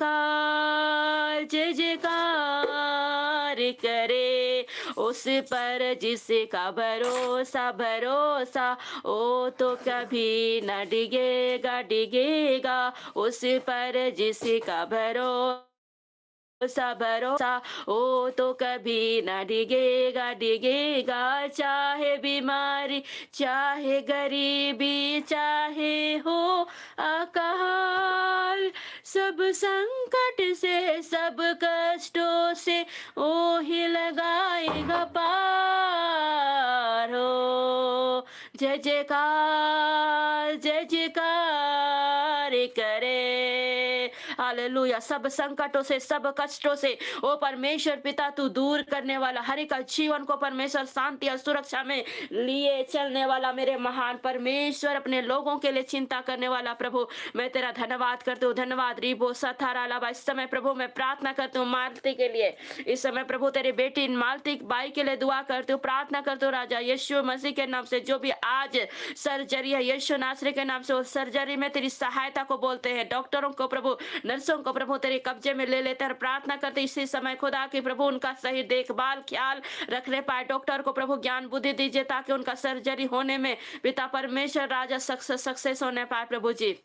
जय जयकार करे, उस पर जिसका भरोसा भरोसा, ओ तो कभी न डिगेगा डिगेगा, उस पर जिसका भरोसा भरोसा, ओ तो कभी न डिगेगा डिगेगा। चाहे बीमारी, चाहे गरीबी, चाहे हो अकाल, सब संकट से, सब कष्टों से ओ ही लगाएगा पार हो। जय जयकार जय जयकार करे। हालेलुया। सब संकटों से, सब कष्टों से ओ परमेश्वर पिता तू दूर करने वाला, हर एक जीवन को परमेश्वर शांति और सुरक्षा में लिए चलने वाला, मेरे महान परमेश्वर, अपने लोगों के लिए चिंता करने वाला प्रभु, मैं तेरा धन्यवाद करती हूँ। धन्यवाद रीबो सथारा लाबा। इस समय प्रभु मैं प्रार्थना करती हूँ मालती के लिए। इस समय प्रभु तेरी बेटी मालती बाई के लिए दुआ करती हूँ, प्रार्थना करती हूँ राजा यीशु मसीह के नाम से। जो भी आज सर्जरी है यीशु नासरी के नाम से, उस सर्जरी में तेरी सहायता को बोलते हैं। डॉक्टरों को प्रभु, नर्सों को प्रभु तेरे कब्जे में ले लेते हैं। प्रार्थना करते इसी समय खुदा की प्रभु उनका सही देखभाल ख्याल रखने पाए। डॉक्टर को प्रभु ज्ञान बुद्धि दीजिए ताकि उनका सर्जरी होने में पिता परमेश्वर राजा सक्सेस होने पाए। प्रभु जी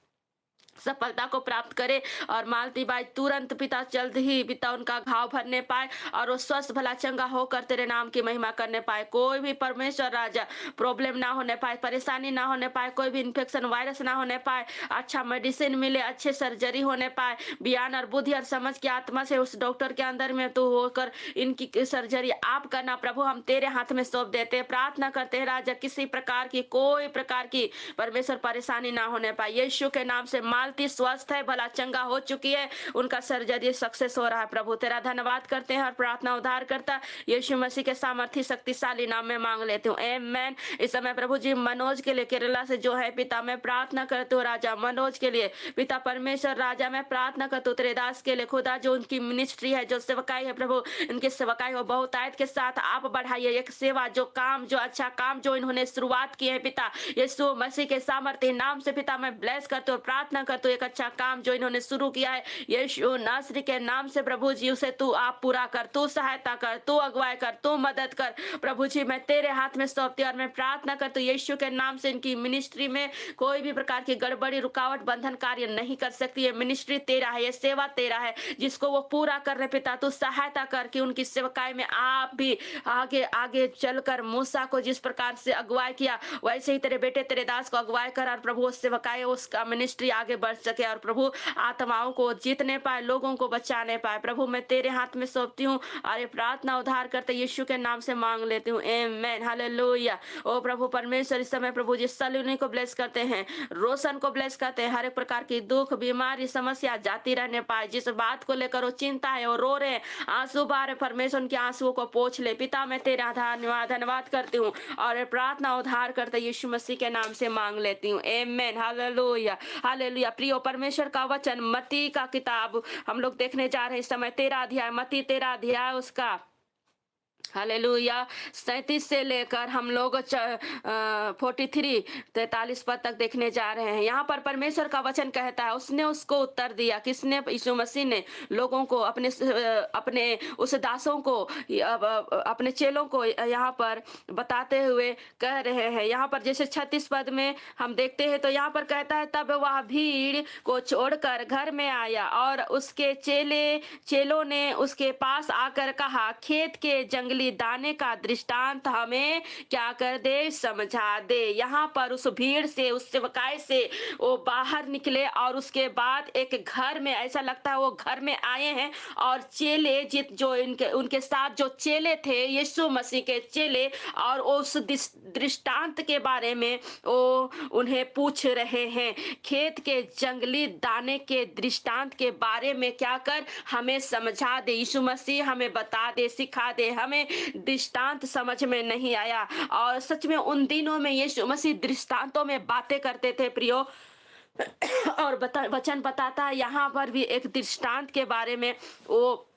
सफलता को प्राप्त करे और मालती बाई तुरंत पिता जल्द ही पिता उनका घाव भरने पाए और वो स्वस्थ भला चंगा होकर तेरे नाम की महिमा करने पाए। कोई भी परमेश्वर राजा प्रॉब्लम ना होने पाए, परेशानी ना होने पाए, कोई भी इन्फेक्शन वायरस ना होने पाए, अच्छा मेडिसिन मिले, अच्छे सर्जरी होने पाए। ज्ञान और बुद्धि और समझ की आत्मा से उस डॉक्टर के अंदर में तू होकर इनकी सर्जरी आप करना प्रभु, हम तेरे हाथ में सौंप देते हैं। प्रार्थना करते हैं राजा किसी प्रकार की, कोई प्रकार की परमेश्वर परेशानी ना होने पाए। यीशु के नाम से मालती स्वस्थ है, भला चंगा हो चुकी है, उनका सर्जरी सक्सेस हो रहा है। प्रभु तेरा धन्यवाद करते हैं और प्रार्थना उद्धार करता यीशु मसीह के सामर्थ्य शक्तिशाली नाम में मांग लेती हूँ, आमीन। इस समय प्रभु जी मनोज के लिए केरला से जो है पिता मैं प्रार्थना करती हूँ राजा, मनोज के लिए पिता परमेश्वर राजा मैं प्रार्थना करती हूँ तेरे दास के लिए खुदा, जो उनकी मिनिस्ट्री है, जो सेवकाई है प्रभु, इनकी सेवकाई हो बहुतायत के साथ आप बढ़ाइए। एक सेवा जो काम, जो अच्छा काम जो इन्होंने शुरुआत की है पिता यीशु मसीह के सामर्थ्य नाम से पिता मैं ब्लेस करते हो, प्रार्थना करते हो एक अच्छा काम जो इन्होंने शुरू किया है यीशु नासरी के नाम से प्रभु जी उसे तू आप पूरा कर, तू सहायता कर, तू अगुवाई कर, तू मदद कर। प्रभु जी मैं तेरे हाथ में सौंपती और मैं प्रार्थना करती हूँ यीशु के नाम से इनकी मिनिस्ट्री में कोई भी प्रकार की गड़बड़ी रुकावट बंधन कार्य नहीं कर सकती है। मिनिस्ट्री तेरा है, ये सेवा तेरा है जिसको वो पूरा कर रहे पिता, तू सहायता कर कि उनकी सेवकाई में आप भी आगे आगे चलकर मूसा को जिस प्रकार से अगुवाई किया वैसे ही तेरे बेटे तेरे दास को अगुवाई कर और प्रभु उससे सेवकाई उसका मिनिस्ट्री आगे बढ़ सके और प्रभु आत्माओं को जीतने पाए, लोगों को बचाने पाए। प्रभु मैं तेरे हाथ में सौंपती हूँ और ये प्रार्थना उद्धार करते यीशु के नाम से मांग लेती हूँ, आमीन हालेलुया। ओ प्रभु परमेश्वर इस समय प्रभु जी सलूनी को ब्लेस करते हैं, रोशन को ब्लेस करते हैं, हर एक प्रकार की दुख बीमारी समस्या जाती रहने पाए। जिस बात को लेकर वो चिंता है, वो रो रहे हैं, आंसू बहा रहे, परमेश्वर उनके आंसुओं को पोंछ ले पिता मैं तेरा धन्यवाद करती हूँ और प्रार्थना उद्धार करते यीशु मसीह के नाम से मांग लेती हूँ, आमीन हालेलुया हालेलुया। प्रियो परमेश्वर का वचन मत्ती का किताब हम लोग देखने जा रहे हैं इस समय 13 अध्याय, मत्ती 13 अध्याय उसका हालेलुया 37 से लेकर हम लोग 43 पद तक देखने जा रहे हैं। यहाँ पर परमेश्वर का वचन कहता है, उसने उसको उत्तर दिया, किसने? यीशु मसीह ने लोगों को अपने उस दासों को अपने चेलों को यहाँ पर बताते हुए कह रहे हैं। यहाँ पर जैसे 36 पद में हम देखते हैं तो यहाँ पर कहता है तब वह भीड़ को छोड़कर घर में आया और उसके चेलों ने उसके पास आकर कहा, खेत के जंगली दाने का दृष्टांत हमें क्या कर दे, समझा दे। यहाँ पर उस भीड़ से, उस सेवकाई से वो बाहर निकले और उसके बाद एक घर में, ऐसा लगता है वो घर में आए हैं और चेले जो उनके साथ जो चेले थे यीशु मसीह के चेले, और उस दृष्टांत के बारे में वो उन्हें पूछ रहे हैं, खेत के जंगली दाने के दृष्टांत के बारे में क्या कर हमें समझा दे। यीशु मसीह हमें बता दे, सिखा दे, हमें दृष्टांत समझ में नहीं आया। और सच में उन दिनों में यीशु मसीह दृष्टांतों में बातें करते थे प्रियो और वचन बताता है यहाँ पर भी एक दृष्टांत के बारे में वो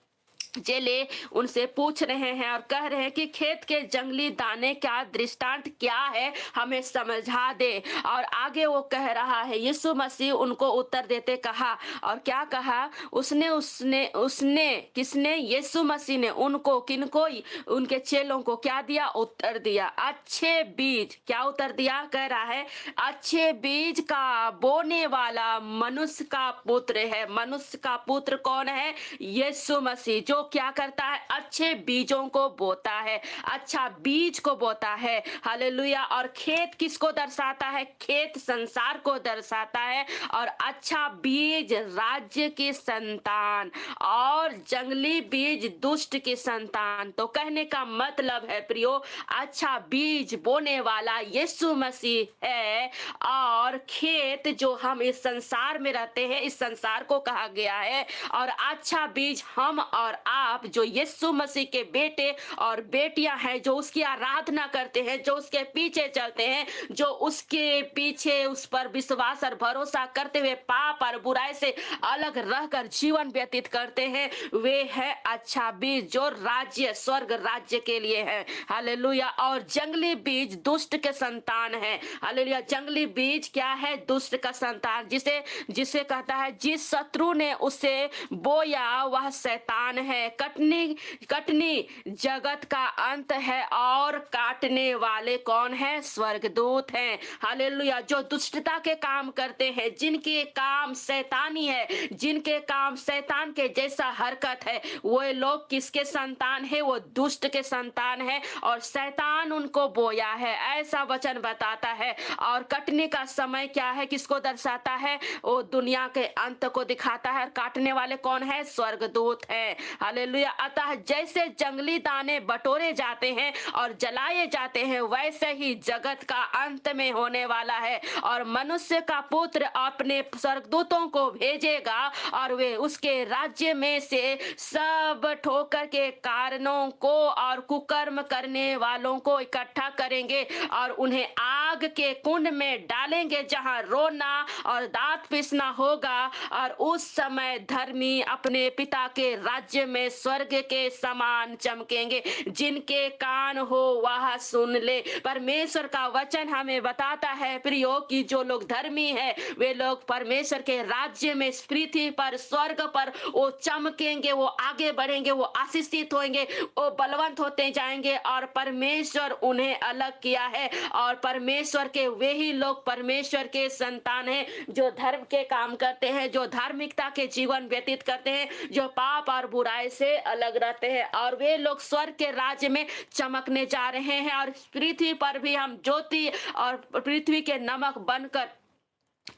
चेले उनसे पूछ रहे हैं और कह रहे हैं कि खेत के जंगली दाने का दृष्टांत क्या है, हमें समझा दे। और आगे वो कह रहा है, यीशु मसीह उनको उत्तर देते कहा, और क्या कहा, उसने उसने उसने किसने, यीशु मसीह ने उनको, किनको, उनके चेलों को क्या दिया, उत्तर दिया, अच्छे बीज। क्या उत्तर दिया, कह रहा है अच्छे बीज का बोने वाला मनुष्य का पुत्र है। मनुष्य का पुत्र कौन है, यीशु मसीह, जो क्या करता है, अच्छे बीजों को बोता है, अच्छा बीज को बोता है। हालेलुया। और खेत किसको दर्शाता है, खेत संसार को दर्शाता है, और अच्छा बीज राज्य की संतान, और जंगली बीज दुष्ट की संतान। तो कहने का मतलब है प्रियो, अच्छा बीज बोने वाला यीशु मसीह है, और खेत जो हम इस संसार में रहते हैं, इस संसार को कहा गया है, और अच्छा बीज हम और आप जो यीशु मसीह के बेटे और बेटियां हैं, जो उसकी आराधना करते हैं, जो उसके पीछे चलते हैं, जो उसके पीछे उस पर विश्वास और भरोसा करते हुए पाप और बुराई से अलग रहकर जीवन व्यतीत करते हैं, वे है अच्छा बीज जो राज्य, स्वर्ग राज्य के लिए है। हालेलुया। और जंगली बीज दुष्ट के संतान है। हालेलुया। जंगली बीज क्या है, दुष्ट का संतान, जिसे जिसे कहता है जिस शत्रु ने उसे बोया वह शैतान है। कटनी कटनी जगत का अंत है, और काटने वाले कौन है, स्वर्गदूत हैं। हालेलुया। जो दुष्टता के काम करते हैं, जिनके काम शैतानी है, जिनके काम शैतान के जैसा हरकत है, वो लोग किसके संतान है, वो दुष्ट के संतान है, और शैतान उनको बोया है, ऐसा वचन बताता है। और कटने का समय क्या है, किसको दर्शाता है, वो दुनिया के अंत को दिखाता है। काटने वाले कौन है, स्वर्गदूत है। हालेलुया। अतः जैसे जंगली दाने बटोरे जाते हैं और जलाए जाते हैं, वैसे ही जगत का अंत में होने वाला है, और मनुष्य का पुत्र अपने स्वर्गदूतों को भेजेगा, और वे उसके राज्य में से सब ठोकर के कारणों को और कुकर्म करने वालों को इकट्ठा करेंगे, और उन्हें आग के कुंड में डालेंगे, जहां रोना और दांत पीसना होगा। और उस समय धर्मी अपने पिता के राज्य में स्वर्ग के समान चमकेंगे। जिनके कान हो वह सुन ले। परमेश्वर का वचन हमें बताता है प्रियो कि जो लोग धर्मी है, वे लोग परमेश्वर के राज्य में पृथ्वी पर, स्वर्ग पर वो चमकेंगे, वो आगे बढ़ेंगे, वो आशीषित होंगे, वो बलवंत होते जाएंगे। और परमेश्वर उन्हें अलग किया है, और परमेश्वर के वे ही लोग परमेश्वर के संतान हैं, जो धर्म के काम करते हैं, जो धार्मिकता के जीवन व्यतीत करते हैं, जो पाप और बुराई से अलग रहते हैं, और वे लोग स्वर्ग के राज्य में चमकने जा रहे हैं। और पृथ्वी पर भी हम ज्योति और पृथ्वी के नमक बनकर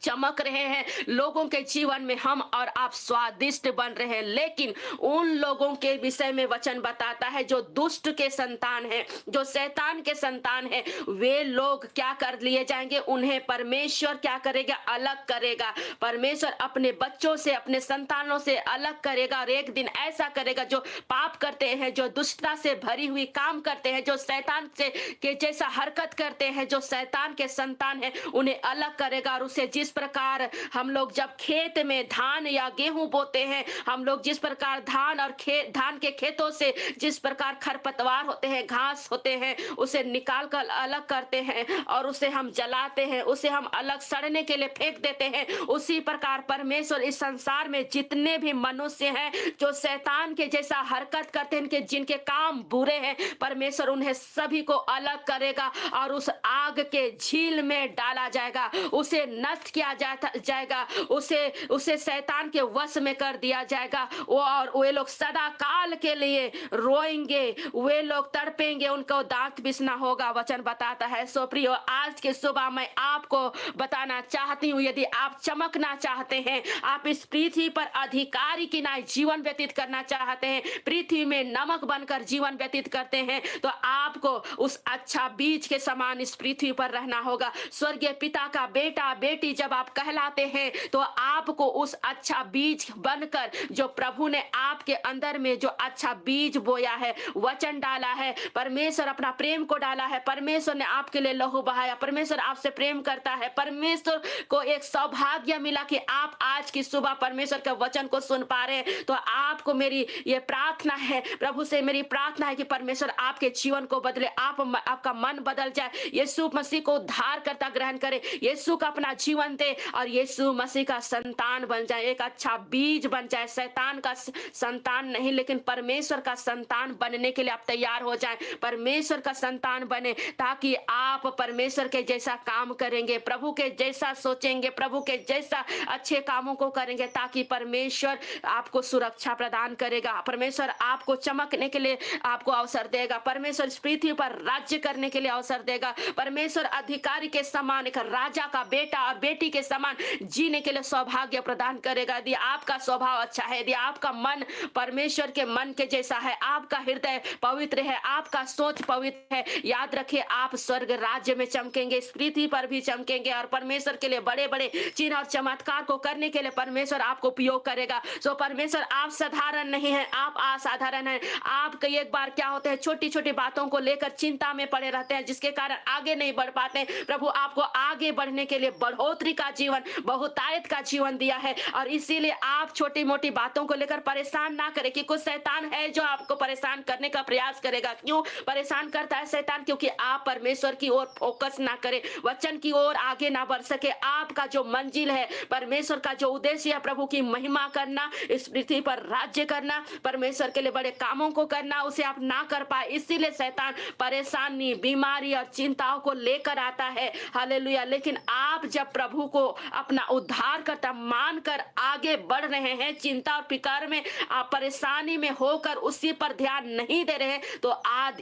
चमक रहे हैं। लोगों के जीवन में हम और आप स्वादिष्ट बन रहे हैं। लेकिन उन लोगों के विषय में वचन बताता है जो दुष्ट के संतान हैं, जो शैतान के संतान हैं, वे लोग क्या कर लिए जाएंगे, उन्हें परमेश्वर क्या करेगा, अलग करेगा। परमेश्वर अपने बच्चों से, अपने संतानों से अलग करेगा, और एक दिन ऐसा करेगा जो पाप करते हैं, जो दुष्टता से भरी हुई काम करते हैं, जो शैतान से के जैसा हरकत करते हैं, जो शैतान के संतान है, उन्हें अलग करेगा। और उसे जिस प्रकार हम लोग जब खेत में धान या गेहूं बोते हैं, हम लोग जिस प्रकार धान के खेतों से जिस प्रकार खरपतवार होते हैं, घास होते हैं, उसे निकाल कर अलग करते हैं और उसे हम जलाते हैं, उसे हम अलग सड़ने के लिए फेंक देते हैं, उसी प्रकार परमेश्वर इस संसार में जितने भी मनुष्य हैं जो शैतान के जैसा हरकत करते हैं, जिनके काम बुरे हैं, परमेश्वर उन्हें सभी को अलग करेगा और उस आग के झील में डाला जाएगा, उसे नष्ट किया जाएगा, उसे शैतान के वश में कर दिया जाएगा। और वे लोग सदा काल के लिए रोएंगे, वे लोग तड़पेंगे, उनको दांत पिसना होगा, वचन बताता है। सो प्रियो, आज के सुबह मैं आपको बताना चाहती हूँ, यदि आप चमकना चाहते हैं, आप इस पृथ्वी पर अधिकारी की नाई जीवन व्यतीत करना चाहते हैं, पृथ्वी में नमक बनकर जीवन व्यतीत करते हैं, तो आपको उस अच्छा बीज के समान इस पृथ्वी पर रहना होगा। स्वर्गीय पिता का बेटा बेटी जब जब आप कहलाते हैं तो आपको उस अच्छा बीज बनकर जो प्रभु ने आपके अंदर में जो अच्छा बीज बोया है, वचन डाला है, परमेश्वर अपना प्रेम को डाला है, परमेश्वर ने आपके लिए लहू बहाया, परमेश्वर आपसे प्रेम करता है, परमेश्वर को एक सौभाग्य मिला कि आप आज की सुबह परमेश्वर के वचन को सुन पा रहे हैं। तो आपको मेरी ये प्रार्थना है, प्रभु से मेरी प्रार्थना है कि परमेश्वर आपके जीवन को बदले, आपका मन बदल जाए, यीशु मसीह को उद्धार करता ग्रहण करे, यीशु का अपना जीवन दे और यीशु मसीह का संतान बन जाए, एक अच्छा बीज बन जाए। शैतान का संतान नहीं लेकिन परमेश्वर का संतान बनने के लिए आप तैयार हो जाएं, परमेश्वर का संतान बने ताकि आप परमेश्वर के जैसा काम करेंगे, प्रभु के जैसा सोचेंगे, प्रभु के जैसा अच्छे कामों को करेंगे, ताकि परमेश्वर आपको सुरक्षा प्रदान करेगा, परमेश्वर आपको चमकने के लिए आपको अवसर देगा, परमेश्वर इस पृथ्वी पर राज्य करने के लिए अवसर देगा, परमेश्वर अधिकारी के समान एक राजा का बेटा और बेटी के समान जीने के लिए सौभाग्य प्रदान करेगा। यदि आपका स्वभाव अच्छा है, यदि आपका मन परमेश्वर के मन के जैसा है, आपका हृदय पवित्र है, आपका सोच पवित्र है, याद रखिए आप स्वर्ग राज्य में चमकेंगे, इस पृथ्वी पर भी चमकेंगे और परमेश्वर के लिए बड़े बड़े चिन्ह और चमत्कार को करने के लिए परमेश्वर आपको उपयोग करेगा। सो परमेश्वर आप साधारण नहीं है, आप असाधारण है। आप कई एक बार क्या होते हैं, छोटी छोटी बातों को लेकर चिंता में पड़े रहते हैं जिसके कारण आगे नहीं बढ़ पाते हैं। प्रभु आपको आगे बढ़ने के लिए बढ़ोतरी का जीवन, बहुतायत का जीवन दिया है और इसीलिए आप छोटी मोटी बातों को लेकर परेशान ना करें कि कुछ शैतान है जो आपको परेशान करने का प्रयास करेगा। क्यों परेशान करता है शैतान? क्योंकि आप परमेश्वर की ओर फोकस ना करें, वचन की ओर आगे ना बढ़ सके। आपका जो मंजिल है, परमेश्वर का जो उद्देश्य है, प्रभु की महिमा करना, इस पृथ्वी पर राज्य करना, परमेश्वर के लिए बड़े कामों को करना, उसे आप ना कर पाए, इसीलिए शैतान परेशानी, बीमारी और चिंताओं को लेकर आता है। हालेलुया। लेकिन आप जब प्रभु को अपना उद्धार करता मानकर आगे बढ़ रहे हैं, चिंता और फिकर में, आप परेशानी में होकर उसी पर ध्यान नहीं दे रहे, तो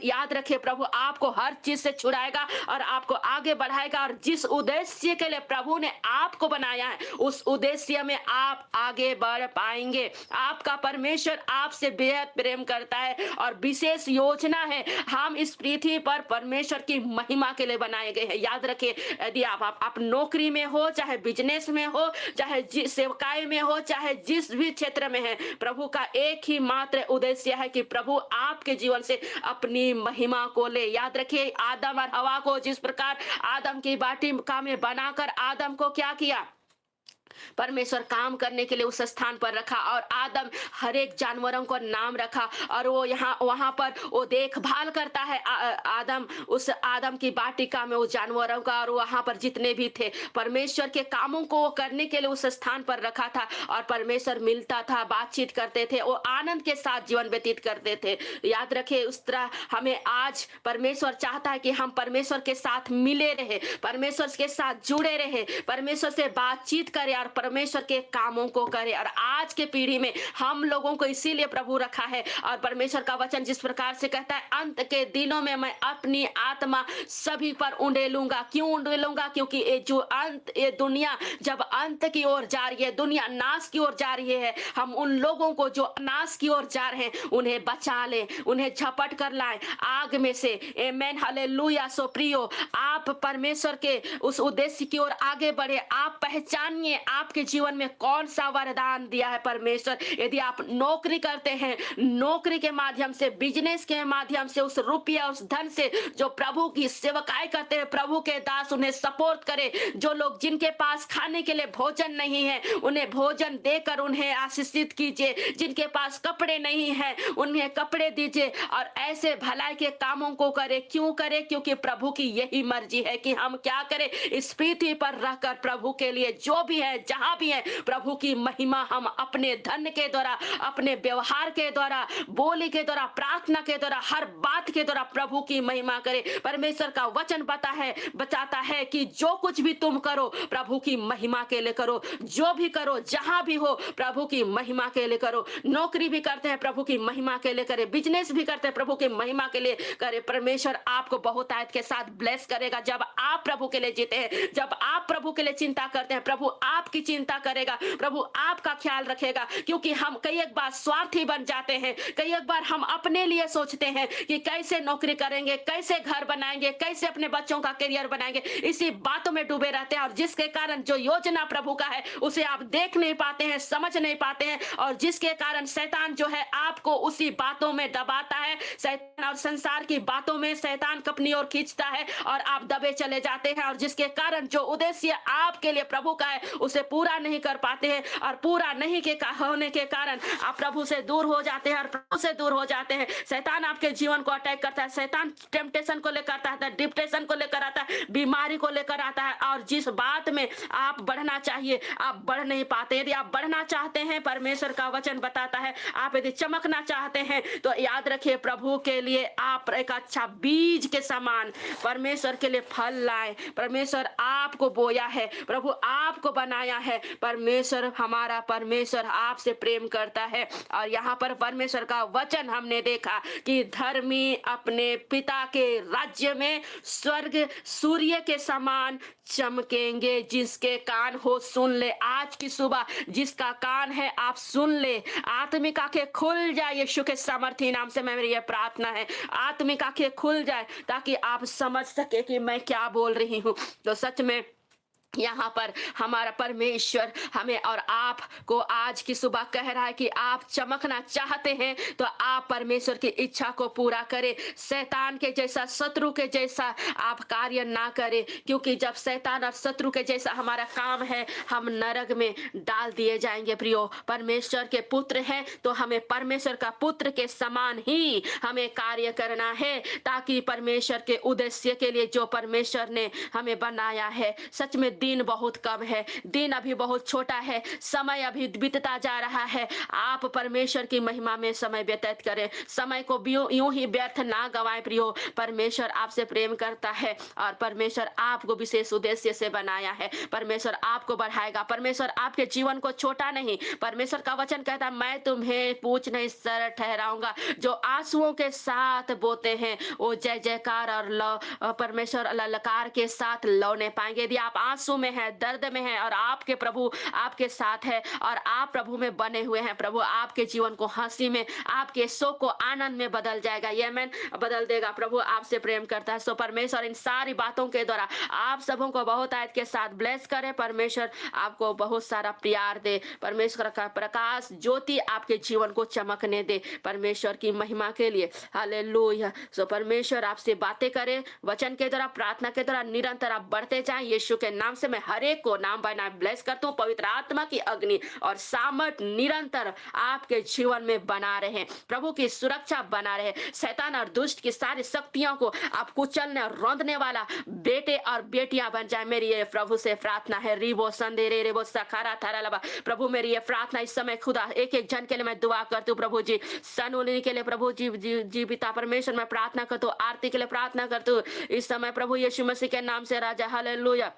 याद रखिए प्रभु आपको हर चीज से छुड़ाएगा और आपको आगे बढ़ाएगा और जिस उद्देश्य के लिए प्रभु ने आपको बनाया है उस उद्देश्य में आप आगे बढ़ पाएंगे। आपका परमेश्वर आपसे बेहद प्रेम करता है और विशेष योजना है। हम इस पृथ्वी पर परमेश्वर की महिमा के लिए बनाए गए हैं। याद रखिए, यदि आप नौकरी में हो, चाहे बिजनेस में हो, चाहे सेवकाई में हो, चाहे जिस भी क्षेत्र में है, प्रभु का एक ही मात्र उद्देश्य है कि प्रभु आपके जीवन से अपनी महिमा को ले। याद रखिए, आदम और हवा को जिस प्रकार आदम की वाटिका में बनाकर आदम को क्या किया, परमेश्वर काम करने के लिए उस स्थान पर रखा और आदम हर एक जानवरों को नाम रखा और वो यहाँ वहां पर वो देखभाल करता है। आदम उस आदम की वाटिका में उस जानवरों का और वहां पर जितने भी थे परमेश्वर के कामों को करने के लिए उस स्थान पर रखा था और परमेश्वर मिलता था, बातचीत करते थे, वो आनंद के साथ जीवन व्यतीत करते थे। याद रखे, उस तरह हमें आज परमेश्वर चाहता है कि हम परमेश्वर के साथ मिले रहे, परमेश्वर के साथ जुड़े रहे, परमेश्वर से बातचीत करें और परमेश्वर के कामों को करे। और आज के पीढ़ी में हम लोगों को इसीलिए प्रभु रखा है और परमेश्वर का वचन जिस प्रकार से कहता है, अंत के दिनों में मैं अपनी आत्मा सभी पर उंडेलूंगा। क्यों उंडेलूंगा? क्योंकि ये दुनिया जब अंत की ओर जा रही है, दुनिया नाश की ओर जा रही है, हम उन लोगों को जो नाश की ओर जा रहे हैं उन्हें बचा लें, उन्हें झपट कर लाएं आग में से। आमेन, हालेलुया। सो प्रियो, आप परमेश्वर के उस उद्देश्य की ओर आगे बढ़े। आप पहचानिए आपके जीवन में कौन सा वरदान दिया है परमेश्वर। यदि आप नौकरी करते हैं, नौकरी के माध्यम से, बिजनेस के माध्यम से, उस रुपया उस धन से जो प्रभु की सेवकाई करते हैं, प्रभु के दास उन्हें सपोर्ट करे। जो लोग जिनके पास खाने के लिए भोजन नहीं है उन्हें भोजन देकर उन्हें आशीषित कीजिए। जिनके पास कपड़े नहीं है उन्हें कपड़े दीजिए और ऐसे भलाई के कामों को करे। क्यों करे? क्योंकि प्रभु की यही मर्जी है कि हम क्या करें, इस पृथ्वी पर रहकर प्रभु के लिए जो भी है, जहां भी है, प्रभु की महिमा हम अपने धन के द्वारा, अपने व्यवहार के द्वारा, बोली के द्वारा, प्रार्थना के द्वारा, हर बात के द्वारा प्रभु की महिमा करें। परमेश्वर का वचन बताता है कि जो कुछ भी तुम करो प्रभु की महिमा के लिए करो। जो भी करो, जहां भी हो, प्रभु की महिमा के लिए करो। नौकरी भी करते हैं प्रभु की महिमा के लिए करें, बिजनेस भी करते हैं प्रभु की महिमा के लिए करें। परमेश्वर आपको बहुतायत के साथ ब्लेस करेगा। जब आप प्रभु के लिए जीते हैं, जब आप प्रभु के लिए चिंता करते हैं, प्रभु आप आपकी चिंता करेगा, प्रभु आपका ख्याल रखेगा। क्योंकि हम कई एक बार स्वार्थी बन जाते हैं, कई एक बार हम अपने लिए सोचते हैं कि कैसे नौकरी करेंगे, कैसे घर बनाएंगे, कैसे अपने बच्चों का करियर बनाएंगे, इसी बातों में डूबे रहते हैं। और जिसके कारण जो योजना प्रभु का है उसे आप देख नहीं पाते हैं, समझ नहीं पाते हैं, और जिसके कारण शैतान जो है आपको उसी बातों में दबाता है। शैतान और संसार की बातों में शैतान अपनी ओर खींचता है और आप दबे चले जाते हैं, और जिसके कारण जो उद्देश्य आपके लिए प्रभु का है उसे पूरा नहीं कर पाते हैं, और पूरा नहीं के होने के कारण आप प्रभु से दूर हो जाते हैं और प्रभु से दूर हो जाते हैं। शैतान आपके जीवन को अटैक करता है, शैतान टेम्पटेशन को लेकर आता है, डिप्रेशन को लेकर आता है, बीमारी को लेकर आता है, और जिस बात में आप बढ़ना चाहिए आप बढ़ नहीं पाते। यदि आप बढ़ना चाहते हैं, परमेश्वर का वचन बताता है, आप यदि चमकना चाहते हैं तो याद रखिए प्रभु के लिए आप एक अच्छा बीज के समान परमेश्वर के लिए फल लाएं। परमेश्वर आपको बोया है, प्रभु आपको बनाया है। परमेश्वर हमारा परमेश्वर आपसे प्रेम करता है। और यहाँ पर परमेश्वर का वचन हमने देखा कि धर्मी अपने पिता के राज्य में स्वर्ग सूर्य के समान चमकेंगे। जिसके कान हो सुन ले। आज की सुबह जिसका कान है आप सुन ले, आत्मिक आंखें खुल जाए। यीशु के सामर्थी नाम से मेरी यह प्रार्थना है, आत्मिक आंखें खुल जाए ताकि आप समझ सके कि मैं क्या बोल रही हूँ। तो सच में यहाँ पर हमारा परमेश्वर हमें और आप को आज की सुबह कह रहा है कि आप चमकना चाहते हैं तो आप परमेश्वर की इच्छा को पूरा करें। शैतान के जैसा, शत्रु के जैसा आप कार्य ना करें, क्योंकि जब शैतान और शत्रु के जैसा हमारा काम है हम नरक में डाल दिए जाएंगे। प्रियो, परमेश्वर के पुत्र हैं तो हमें परमेश्वर का पुत्र के समान ही हमें कार्य करना है, ताकि परमेश्वर के उद्देश्य के लिए जो परमेश्वर ने हमें बनाया है। सच में दिन बहुत कम है, दिन अभी बहुत छोटा है, समय अभी बीतता जा रहा है। आप परमेश्वर की महिमा में समय व्यतीत करें, समय को यूं ही व्यर्थ ना गवाएं। प्रियो, परमेश्वर आपसे प्रेम करता है और परमेश्वर आपको विशेष उद्देश्य से बनाया है। परमेश्वर आपको बढ़ाएगा, परमेश्वर आपके जीवन को छोटा नहीं। परमेश्वर का वचन कहता है मैं तुम्हें पूछ नहीं सर ठहराऊंगा। जो आंसुओं के साथ बोते हैं वो जय जयकार और परमेश्वर ललकार के साथ लौने पाएंगे। यदि आप आंसू में है, दर्द में है और आपके प्रभु आपके साथ है और आप प्रभु में बने हुए हैं, प्रभु आपके जीवन को हंसी में, आपके शोक को आनंद में बदल जाएगा। ये मैं बदल देगा। प्रभु आपसे प्रेम करता है। सो परमेश्वर इन सारी बातों के द्वारा आप सबों को बहुत आयत के साथ ब्लेस करे। परमेश्वर आपको बहुत सारा प्यार दे। परमेश्वर का प्रकाश ज्योति आपके जीवन को चमकने दे, परमेश्वर की महिमा के लिए। हालेलुया। सो परमेश्वर आपसे बातें करे, वचन के द्वारा, प्रार्थना के द्वारा निरंतर आप बढ़ते जाएं। यीशु के नाम से मैं हर एक को नाम बाय नाम ब्लेस करता हूँ। पवित्र आत्मा की अग्नि और सामर्थ निरंतर आपके जीवन में बना रहे, प्रभु की सुरक्षा बना रहे। शैतान और दुष्ट की सारी शक्तियों को आप कुचलने और रौंदने वाला बेटे और बेटियां बन जाए। मेरी ये प्रभु से प्रार्थना है। रिबो संदेरे रेबो सखारा थारा लबा। प्रभु मेरी ये प्रार्थना इस समय खुदा एक एक जन के लिए मैं दुआ करती हूँ। प्रभु जी सनोलिनी के लिए प्रभु जी पिता परमेश्वर मैं प्रार्थना करता हूँ। आरती के लिए प्रार्थना करती हूँ इस समय प्रभु यीशु मसीह के नाम से। राजा हालेलुया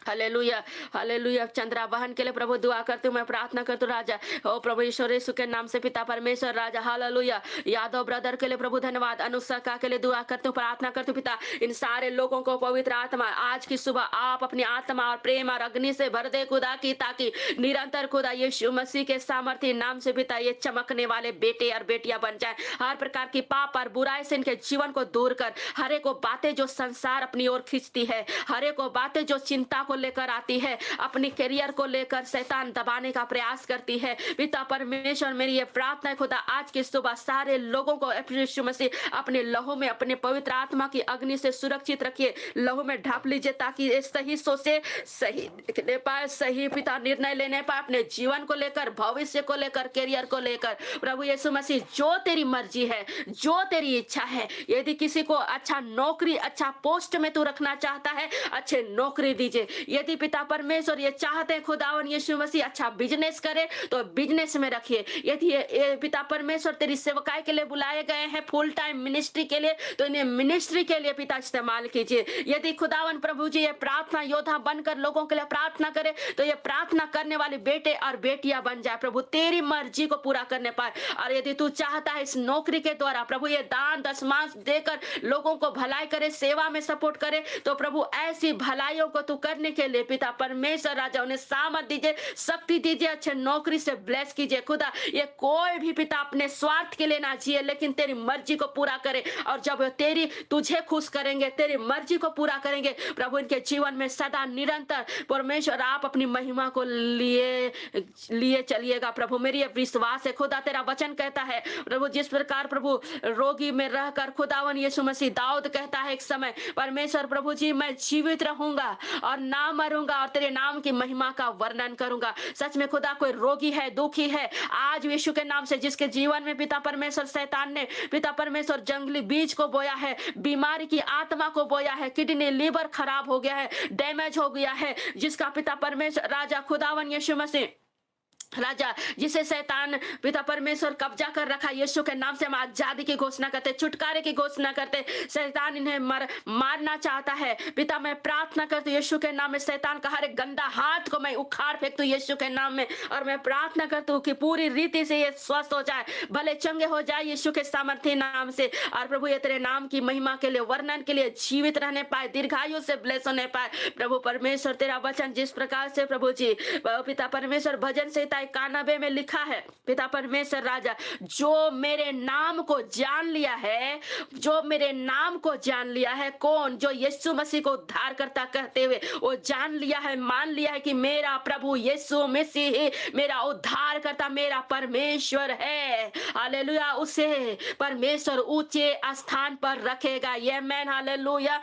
हालेलुया हालेलुया। चंद्रा बहन के लिए प्रभु दुआ करती हूँ, मैं प्रार्थना करती हूँ राजा। ओ प्रभु ईश्वर यीशु के नाम से पिता परमेश्वर राजा हालेलुया। यादव ब्रदर के लिए प्रभु धन्यवाद। अनुष्का के लिए दुआ करती हूँ, प्रार्थना करती हूँ पिता। इन सारे लोगों को पवित्र आत्मा आज की सुबह आप अपनी आत्मा और प्रेम और अग्नि से भर दे खुदा की, ताकि निरंतर खुदा यीशु मसीह के सामर्थ्य नाम से पिता ये चमकने वाले बेटे और बेटियां बन जाए। हर प्रकार की पाप और बुराई से इनके जीवन को दूर कर। हर एक बातें जो संसार अपनी ओर खींचती है, हर एक बातें जो चिंता को लेकर आती है, अपनी करियर को लेकर शैतान दबाने का प्रयास करती है, पिता परमेश्वर मेरी ये प्रार्थना है खुदा आज की सुबह सारे लोगों को यीशु मसीह अपने लहू में, अपने पवित्र आत्मा की अग्नि से सुरक्षित रखिए, लहू में ढाप लीजिए, ताकि सही सोचे, सही देखने पाए, सही पिता निर्णय लेने पाए अपने जीवन को लेकर, भविष्य को लेकर, करियर को लेकर। प्रभु यीशु मसीह जो तेरी मर्जी है, जो तेरी इच्छा है, यदि किसी को अच्छा नौकरी, अच्छा पोस्ट में तू रखना चाहता है, अच्छे नौकरी दीजिए। यदि पिता परमेश्वर ये चाहते हैं खुदावन यीशु मसीह अच्छा बिजनेस करे तो बिजनेस में रखिए। यदि ये पिता परमेश्वर तेरी सेवकाई के लिए बुलाए गए हैं फुल टाइम मिनिस्ट्री के लिए, तो इन्हें मिनिस्ट्री के लिए पिता इस्तेमाल कीजिए। यदि खुदावन प्रभु जी ये प्रार्थना योद्धा बनकर लोगों के लिए प्रार्थना करे, तो ये प्रार्थना करने वाले बेटे और बेटियां बन जाए, प्रभु तेरी मर्जी को पूरा करने पाए। और यदि तू चाहता है इस नौकरी के द्वारा प्रभु ये दान दशमांश देकर लोगों को भलाई करे, सेवा में सपोर्ट करे, तो प्रभु ऐसी भलाइयों को तू करने करने के लिए पिता परमेश्वर राजा उन्हें सामर्थ दीजिए, शक्ति दीजिए, अच्छे नौकरी से ब्लेस कीजिए खुदा। ये कोई भी पिता अपने स्वार्थ के लिए ना जिए, लेकिन तेरी मर्जी को पूरा करे। और जब तेरी तुझे खुश करेंगे, तेरी मर्जी को पूरा करेंगे प्रभु, इनके जीवन में सदा निरंतर परमेश्वर आप अपनी महिमा को लिए लिए चलिएगा प्रभु। मेरी ये विश्वास है खुदा, तेरा वचन कहता है प्रभु, जिस प्रकार प्रभु रोगी में रहकर खुदावन यीशु मसीह दाऊद कहता है एक समय, परमेश्वर प्रभु जी मैं जीवित रहूंगा और ना मरूंगा और तेरे नाम की महिमा का वर्णन करूंगा। सच में खुदा कोई रोगी है, दुखी है, आज यीशु के नाम से जिसके जीवन में पिता परमेश्वर शैतान ने पिता परमेश्वर जंगली बीज को बोया है, बीमारी की आत्मा को बोया है, किडनी लीवर खराब हो गया है, डैमेज हो गया है, जिसका पिता परमेश्वर राजा खुदावन यीशु मसीह राजा जिसे शैतान पिता परमेश्वर कब्जा कर रखा, यीशु के नाम से हम आजादी की घोषणा करते, छुटकारे की घोषणा करते। शैतान इन्हें मारना चाहता है पिता, मैं प्रार्थना करती यीशु के नाम में, शैतान का हर एक गंदा हाथ को मैं उखाड़ फेंकती हूँ यीशु के नाम में, और मैं प्रार्थना करती हूँ कि पूरी रीति से ये स्वस्थ हो जाए, भले चंगे हो जाए यीशु के सामर्थ्य नाम से। और प्रभु ये तेरे नाम की महिमा के लिए, वर्णन के लिए जीवित रहने पाए, दीर्घायु से ब्लेस होने पाए प्रभु परमेश्वर। तेरा वचन जिस प्रकार से प्रभु जी पिता परमेश्वर भजन संहिता 91 में लिखा है पिता परमेश्वर राजा, जो मेरे नाम को जान लिया है, जो मेरे नाम को जान लिया है, कौन? जो यीशु मसीह को उद्धार करता कहते हुए वो जान लिया है, मान लिया है कि मेरा प्रभु यीशु मसीह ही मेरा उद्धार करता, मेरा परमेश्वर है। हालेलुया, उसे परमेश्वर ऊंचे स्थान पर रखेगा। ये मैन हालेलुया।